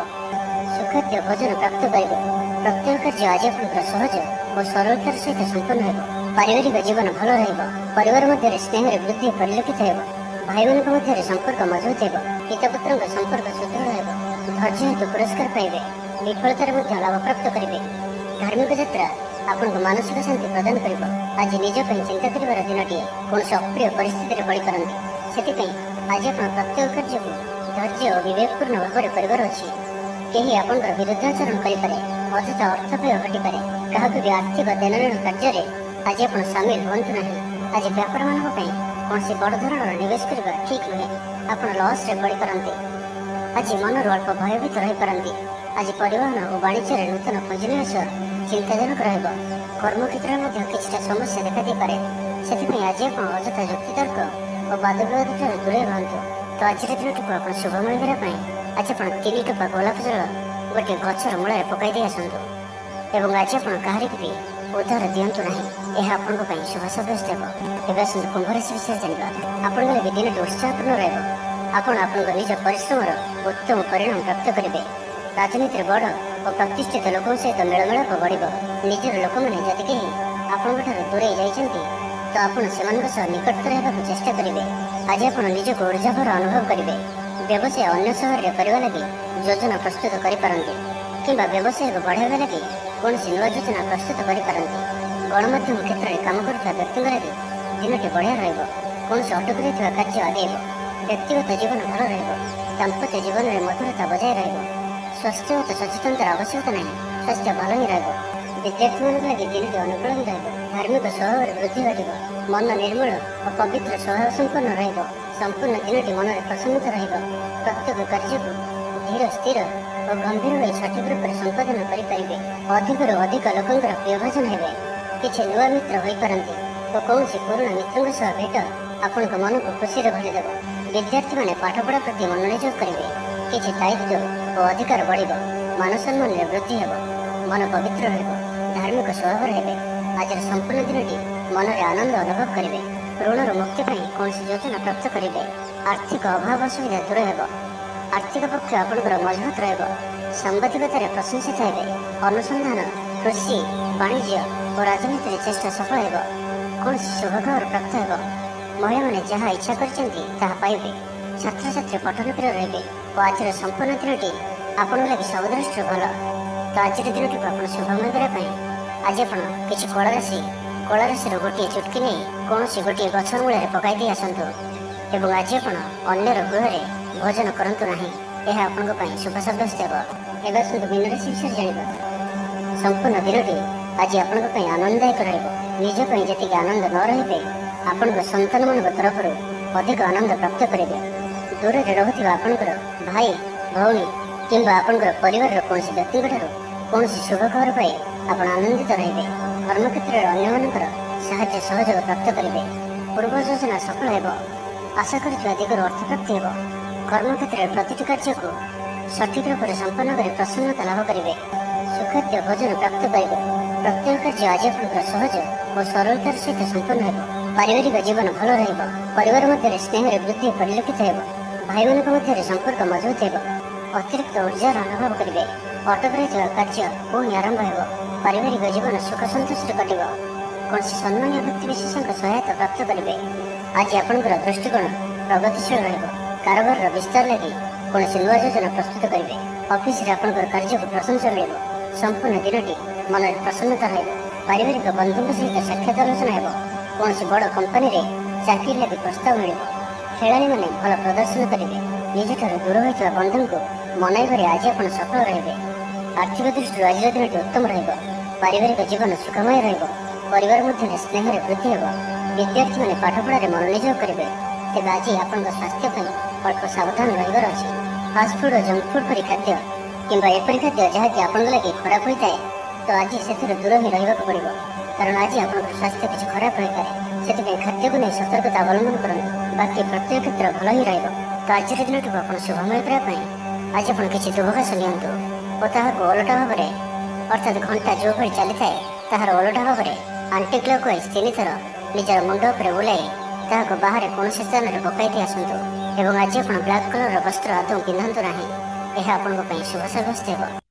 ସୁଖାଦ୍ୟ ଭୋଜନ ପ୍ରାପ୍ତ କରିବେ। ପ୍ରତ୍ୟେକ କାର୍ଯ୍ୟ ଆଜି ଆପଣଙ୍କର ସହଜ ଓ ସରଳତାର ସହିତ ସମ୍ପନ୍ନ ହେବ। ପାରିବାରିକ ଜୀବନ ଭଲ ରହିବ। ପରିବାର ମଧ୍ୟରେ ସ୍ନେହରେ ବୃଦ୍ଧି ପରିଲକ୍ଷିତ ହେବ। ଭାଇମାନଙ୍କ ମଧ୍ୟରେ ସମ୍ପର୍କ ମଜବୁତ ହେବ। ପିତାପୁତ୍ରଙ୍କ ସମ୍ପର୍କ ସୁଦୃଢ଼ ହେବ। ଧୈର୍ଯ୍ୟ ହେତୁ ପୁରସ୍କାର ପାଇବେ। ବିଫଳତାରେ ମଧ୍ୟ ଲାଭ ପ୍ରାପ୍ତ କରିବେ। ଧାର୍ମିକ ଯାତ୍ରା ଆପଣଙ୍କୁ ମାନସିକ ଶାନ୍ତି ପ୍ରଦାନ କରିବ। ଆଜି ନିଜ ପାଇଁ ଚିନ୍ତା କରିବାର ଦିନଟିଏ। କୌଣସି ଅପ୍ରିୟ ପରିସ୍ଥିତିରେ ପଡ଼ିପାରନ୍ତି। ସେଥିପାଇଁ ଆଜି ଆପଣ ପ୍ରତ୍ୟେକ କାର୍ଯ୍ୟକୁ ଧୈର୍ଯ୍ୟ ଓ ବିବେକପୂର୍ଣ୍ଣ ଭାବରେ କରିବାର ଅଛି। କେହି ଆପଣଙ୍କର ବିରୁଦ୍ଧାଚରଣ କରିପାରେ। ଅଯଥା ଅର୍ଥ ବ୍ୟୟ ଘଟିପାରେ। କାହାକୁ ବି ଆର୍ଥିକ ଦେଣନେଣ କାର୍ଯ୍ୟରେ ଆଜି ଆପଣ ସାମିଲ ହୁଅନ୍ତୁ ନାହିଁ। ଆଜି ବ୍ୟାପାରମାନଙ୍କ ପାଇଁ କୌଣସି ବଡ଼ ଧରଣର ନିବେଶ କରିବା ଠିକ୍ ନୁହେଁ। ଆପଣ ଲସ୍ରେ ପଡ଼ିପାରନ୍ତି। ଆଜି ମନରୁ ଅଳ୍ପ ଭୟଭୀତ ରହିପାରନ୍ତି। ଆଜି ପରିବହନ ଓ ବାଣିଜ୍ୟରେ ନୂତନ ପୁଞ୍ଜିନିବେଶ ଚିନ୍ତାଜନକ ରହିବ। କର୍ମକ୍ଷେତ୍ରରେ ମଧ୍ୟ କିଛିଟା ସମସ୍ୟା ଦେଖାଦେଇପାରେ। ସେଥିପାଇଁ ଆଜି ଆପଣ ଅଯଥା ଯୁକ୍ତିତର୍କ ଓ ବାଦବିବାଦଠାରୁ ଦୂରେଇ ରୁହନ୍ତୁ। ତ ଆଜିର ଦିନଟିକୁ ଆପଣ ଶୁଭମୟ କରିବା ପାଇଁ ଆଜି ଆପଣ 3 ଟୋପା ଗୋଲାପ ଜଳ ଗୋଟିଏ ଗଛର ମୂଳରେ ପକାଇ ଦେଇ ଆସନ୍ତୁ ଏବଂ ଆଜି ଆପଣ କାହାରିକୁ ବି ଉଦ୍ଧାର ଦିଅନ୍ତୁ ନାହିଁ। ଏହା ଆପଣଙ୍କ ପାଇଁ ଶୁଭ ସାବ୍ୟସ୍ତ ହେବ। ଏବେ ଆସନ୍ତୁ କୁମ୍ଭ ରାଶି ବିଷୟରେ ଜାଣିବା। ଆପଣଙ୍କ ଲାଗି ଦିନଟି ଉତ୍ସାହପୂର୍ଣ୍ଣ ରହିବ। ଆପଣ ଆପଣଙ୍କ ନିଜ ପରିଶ୍ରମର ଉତ୍ତମ ପରିଣାମ ପ୍ରାପ୍ତ କରିବେ। ରାଜନୀତିରେ ବଡ଼ ଓ ପ୍ରତିଷ୍ଠିତ ଲୋକଙ୍କ ସହିତ ମେଳମେଳାପ ବଢ଼ିବ। ନିଜର ଲୋକମାନେ ଯଦି କେହି ଆପଣଙ୍କଠାରୁ ଦୂରେଇ ଯାଇଛନ୍ତି ତ ଆପଣ ସେମାନଙ୍କ ସହ ନିକଟତର ହେବାକୁ ଚେଷ୍ଟା କରିବେ। ଆଜି ଆପଣ ନିଜକୁ ଉର୍ଜାଭର ଅନୁଭବ କରିବେ। ବ୍ୟବସାୟ ଅନ୍ୟ ସହରରେ କରିବା ଲାଗି ଯୋଜନା ପ୍ରସ୍ତୁତ କରିପାରନ୍ତି କିମ୍ବା ବ୍ୟବସାୟକୁ ବଢ଼ାଇବା ଲାଗି କୌଣସି ନୂଆ ଯୋଜନା ପ୍ରସ୍ତୁତ କରିପାରନ୍ତି। ଗଣମାଧ୍ୟମ କ୍ଷେତ୍ରରେ କାମ କରୁଥିବା ବ୍ୟକ୍ତିଙ୍କ ଲାଗି ଦିନଟି ବଢ଼ିଆ ରହିବ। କୌଣସି ଅଟକି ରହିଥିବା କାର୍ଯ୍ୟ ଆଗେଇବ। ବ୍ୟକ୍ତିଗତ ଜୀବନ ଭଲ ରହିବ। ଦାମ୍ପତ୍ୟ ଜୀବନରେ ମଧୁରତା ବଜାୟ ରହିବ। ସ୍ୱାସ୍ଥ୍ୟଗତ ସଚେତନତାର ଆବଶ୍ୟକତା ନାହିଁ। ସ୍ୱାସ୍ଥ୍ୟ ଭଲ ହିଁ ରହିବ। ବିଦ୍ୟାର୍ଥୀମାନଙ୍କ ଲାଗି ଦିନଟି ଅନୁକୂଳ ହିଁ ରହିବ। ଧାର୍ମିକ ସ୍ୱଭାବରେ ବୃଦ୍ଧି ଘଟିବ। ମନ ନିର୍ମଳ ଓ ପବିତ୍ର ସ୍ୱଭାବ ସମ୍ପନ୍ନ ରହିବ। ସମ୍ପୂର୍ଣ୍ଣ ଦିନଟି ମନରେ ପ୍ରସନ୍ନତା ରହିବ। ପ୍ରତ୍ୟେକ କାର୍ଯ୍ୟକୁ ଧୀର ସ୍ଥିର ଓ ଗମ୍ଭୀର ହୋଇ ସଠିକ ରୂପରେ ସମ୍ପାଦନ କରିପାରିବେ। ଅଧିକରୁ ଅଧିକ ଲୋକଙ୍କର ପ୍ରିୟଭାଜନ ହେବେ। କିଛି ନୂଆ ମିତ୍ର ହୋଇପାରନ୍ତି ଓ କୌଣସି ପୁରୁଣା ମିତ୍ରଙ୍କ ସହ ଭେଟ ଆପଣଙ୍କ ମନକୁ ଖୁସିରେ ଭରିଦେବ। ବିଦ୍ୟାର୍ଥୀମାନେ ପାଠପଢ଼ା ପ୍ରତି ମନୋନିଯୋଗ କରିବେ। କିଛି ଦାୟିତ୍ୱ ଓ ଅଧିକାର ବଢ଼ିବ। ମାନ ସମ୍ମାନରେ ବୃଦ୍ଧି ହେବ। ମନ ପବିତ୍ର ରହିବ। ଧାର୍ମିକ ସ୍ୱଭାବର ହେବେ। ଆଜିର ସମ୍ପୂର୍ଣ୍ଣ ଦିନଟି ମନରେ ଆନନ୍ଦ ଅନୁଭବ କରିବେ। ଋଣରୁ ମୁକ୍ତି ପାଇଁ କୌଣସି ଯୋଜନା ପ୍ରାପ୍ତ କରିବେ। ଆର୍ଥିକ ଅଭାବ ଅସୁବିଧା ଦୂର ହେବ। ଆର୍ଥିକ ପକ୍ଷ ଆପଣଙ୍କର ମଜବୁତ ରହିବ। ସାମ୍ବାଦିକତାରେ ପ୍ରଶଂସିତ ହେବେ। ଅନୁସନ୍ଧାନ, କୃଷି, ବାଣିଜ୍ୟ ଓ ରାଜନୀତିରେ ଚେଷ୍ଟା ସଫଳ ହେବ। କୌଣସି ଶୁଭ ଖବର ପ୍ରାପ୍ତ ହେବ। ମହିଳାମାନେ ଯାହା ଇଚ୍ଛା କରିଛନ୍ତି ତାହା ପାଇବେ। ଛାତ୍ରଛାତ୍ରୀ ପଠନପ୍ରିୟ ରହିବେ ଓ ଆଜିର ସମ୍ପୂର୍ଣ୍ଣ ଦିନଟି ଆପଣଙ୍କ ଲାଗି ସବୁଦୃଷ୍ଟିରୁ ଭଲ। ତ ଆଜିର ଦିନଟିକୁ ଆପଣ ଶୁଭମୟ କରିବା ପାଇଁ ଆଜି ଆପଣ କିଛି କଳାରାଶିର ଗୋଟିଏ ଚୁଟକି ନେଇ କୌଣସି ଗୋଟିଏ ଗଛ ମୂଳରେ ପକାଇ ଦେଇ ଆସନ୍ତୁ ଏବଂ ଆଜି ଆପଣ ଅନ୍ୟର ଗୃହରେ ଭୋଜନ କରନ୍ତୁ ନାହିଁ। ଏହା ଆପଣଙ୍କ ପାଇଁ ଶୁଭ ସାବ୍ୟସ୍ତ ହେବ। ଏବେ ଆସନ୍ତୁ ମୀନ ରାଶି ବିଷୟରେ ଜାଣିବା। ସମ୍ପୂର୍ଣ୍ଣ ଦିନଟି ଆଜି ଆପଣଙ୍କ ପାଇଁ ଆନନ୍ଦଦାୟକ ରହିବ। ନିଜ ପାଇଁ ଯେତିକି ଆନନ୍ଦ ନ ରହିବେ ଆପଣଙ୍କ ସନ୍ତାନମାନଙ୍କ ତରଫରୁ ଅଧିକ ଆନନ୍ଦ ପ୍ରାପ୍ତ କରିବେ। ଦୂରରେ ରହୁଥିବା ଆପଣଙ୍କର ଭାଇ ଭଉଣୀ କିମ୍ବା ଆପଣଙ୍କର ପରିବାରର କୌଣସି ବ୍ୟକ୍ତିଙ୍କଠାରୁ କୌଣସି ଶୁଭ ଖବର ପାଇ ଆପଣ ଆନନ୍ଦିତ ରହିବେ। କର୍ମକ୍ଷେତ୍ରରେ ଅନ୍ୟମାନଙ୍କର ସାହାଯ୍ୟ ସହଯୋଗ ପ୍ରାପ୍ତ କରିବେ। ପୂର୍ବ ଯୋଜନା ସଫଳ ହେବ। ଆଶା କରିଥିବା ଦିଗରୁ ଅର୍ଥପ୍ରାପ୍ତି ହେବ। କର୍ମକ୍ଷେତ୍ରରେ ପ୍ରତିଟି କାର୍ଯ୍ୟକୁ ସଠିକ ରୂପରେ ସମ୍ପନ୍ନ କରି ପ୍ରସନ୍ନତା ଲାଭ କରିବେ। ସୁଖାଦ୍ୟ ଭୋଜନ ପ୍ରାପ୍ତ କରିବେ। ପ୍ରତ୍ୟେକ କାର୍ଯ୍ୟ ଆଜି ଆପଣଙ୍କର ସହଜ ଓ ସରଳତାର ସହିତ ସମ୍ପନ୍ନ ହେବ। ପାରିବାରିକ ଜୀବନ ଭଲ ରହିବ। ପରିବାର ମଧ୍ୟରେ ସ୍ନେହରେ ବୃଦ୍ଧି ପରିଲକ୍ଷିତ ହେବ। ଭାଇମାନଙ୍କ ମଧ୍ୟରେ ସମ୍ପର୍କ ମଜବୁତ ହେବ। ଅତିରିକ୍ତ ଉର୍ଜାର ଅନୁଭବ କରିବେ। ଅଟକି ରହିଥିବା କାର୍ଯ୍ୟ ପୁଣି ଆରମ୍ଭ ହେବ। ପାରିବାରିକ ଜୀବନ ସୁଖ ସନ୍ତୋଷରେ କଟିବ। କୌଣସି ସମ୍ମାନୀୟ ବ୍ୟକ୍ତି ବିଶେଷଙ୍କ ସହାୟତା ପ୍ରାପ୍ତ କରିବେ। ଆଜି ଆପଣଙ୍କର ଦୃଷ୍ଟିକୋଣ ପ୍ରଗତିଶୀଳ ରହିବ। କାରବାରର ବିସ୍ତାର ଲାଗି କୌଣସି ନୂଆ ଯୋଜନା ପ୍ରସ୍ତୁତ କରିବେ। ଅଫିସରେ ଆପଣଙ୍କର କାର୍ଯ୍ୟକୁ ପ୍ରଶଂସା ମିଳିବ। ସମ୍ପୂର୍ଣ୍ଣ ଦିନଟି ମନରେ ପ୍ରସନ୍ନତା ରହିବ। ପାରିବାରିକ ବନ୍ଧୁଙ୍କ ସହିତ ସାକ୍ଷାତ ଆଲୋଚନା ହେବ। କୌଣସି ବଡ଼ କମ୍ପାନୀରେ ଚାକିରି ଲାଗି ପ୍ରସ୍ତାବ ମିଳିବ। ଖେଳାଳିମାନେ ଭଲ ପ୍ରଦର୍ଶନ କରିବେ। ନିଜଠାରୁ ଦୂର ହୋଇଥିବା ବନ୍ଧୁଙ୍କୁ ମନାଇବାରେ ଆଜି ଆପଣ ସଫଳ ରହିବେ। ଆର୍ଥିକ ଦୃଷ୍ଟିରୁ ଆଜିର ଦିନଟି ଉତ୍ତମ ରହିବ। ପାରିବାରିକ ଜୀବନ ସୁଖମୟ ରହିବ। ପରିବାର ମଧ୍ୟରେ ସ୍ନେହରେ ବୃଦ୍ଧି ହେବ। ବିଦ୍ୟାର୍ଥୀମାନେ ପାଠପଢ଼ାରେ ମନୋନିଯୋଗ କରିବେ। ତେବେ ଆଜି ଆପଣଙ୍କ ସ୍ୱାସ୍ଥ୍ୟ ପାଇଁ ଅଳ୍ପ ସାବଧାନ ରହିବାର ଅଛି। ଫାଷ୍ଟଫୁଡ୍ ଓ ଜଙ୍କଫୁଡ୍ ପରି ଖାଦ୍ୟ କିମ୍ବା ଏପରି ଖାଦ୍ୟ ଯାହାକି ଆପଣଙ୍କ ଲାଗି ଖରାପ ହୋଇଥାଏ ତ ଆଜି ସେଥିରୁ ଦୂର ହିଁ ରହିବାକୁ ପଡ଼ିବ। କାରଣ ଆଜି ଆପଣଙ୍କର ସ୍ୱାସ୍ଥ୍ୟ କିଛି ଖରାପ ହୋଇପାରେ। ସେଥିପାଇଁ ଖାଦ୍ୟକୁ ନେଇ ସତର୍କତା ଅବଲମ୍ବନ କରନ୍ତୁ। ବାକି ପ୍ରତ୍ୟେକ କ୍ଷେତ୍ର ଭଲ ହିଁ ରହିବ। ତ ଆଜିର ଦିନଟିକୁ ଆପଣ ଶୁଭମୟ କରିବା ପାଇଁ ଆଜି ଆପଣ କିଛି ଦୁବଘାସ ନିଅନ୍ତୁ ଓ ତାହାକୁ ଓଲଟା ଭାବରେ ଅର୍ଥାତ୍ ଘଣ୍ଟା ଯେଉଁଭଳି ଚାଲିଥାଏ ତାହାର ଓଲଟା ଭାବରେ ଆଣ୍ଟି କ୍ଲକୱାଇଜ୍ 3 ଥର ନିଜର ମୁଣ୍ଡ ଉପରେ ବୁଲାଇ ତାହାକୁ ବାହାରେ କୌଣସି ସ୍ଥାନରେ ପକାଇ ଦେଇ ଆସନ୍ତୁ ଏବଂ ଆଜି ଆପଣ ବ୍ଲାକ୍ କଲର୍ର ବସ୍ତ୍ର ଆଦୌ ପିନ୍ଧନ୍ତୁ ନାହିଁ। ଏହା ଆପଣଙ୍କ ପାଇଁ ଶୁଭ ସାବ୍ୟସ୍ତ ହେବ।